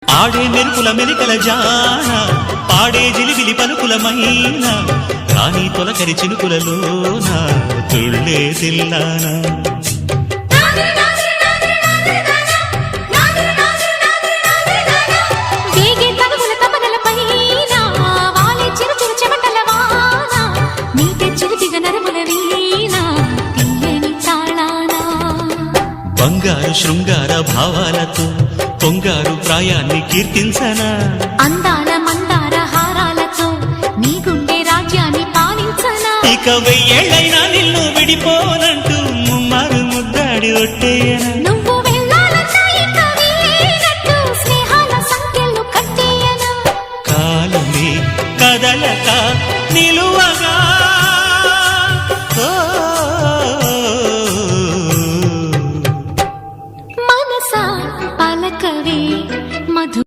ఆడే మెరుపుల మెలికల జాన పాడే జిలిబిలి పలుకుల మైనా రాణి తొలకరి చినుకులలోన తుళ్ళే తిల్లానా బంగారు శృంగార భావాలతో పొంగారు ప్రాయాన్ని కీర్తించనా అందాల మందార హారాలతో నీ గుండె రాజ్యాన్ని పాలించనా ఇక 1000 ఏళ్ళైనా నిన్ను విడిపోనంటూ ముమ్మారు ముద్దాడి ఒట్టేయనా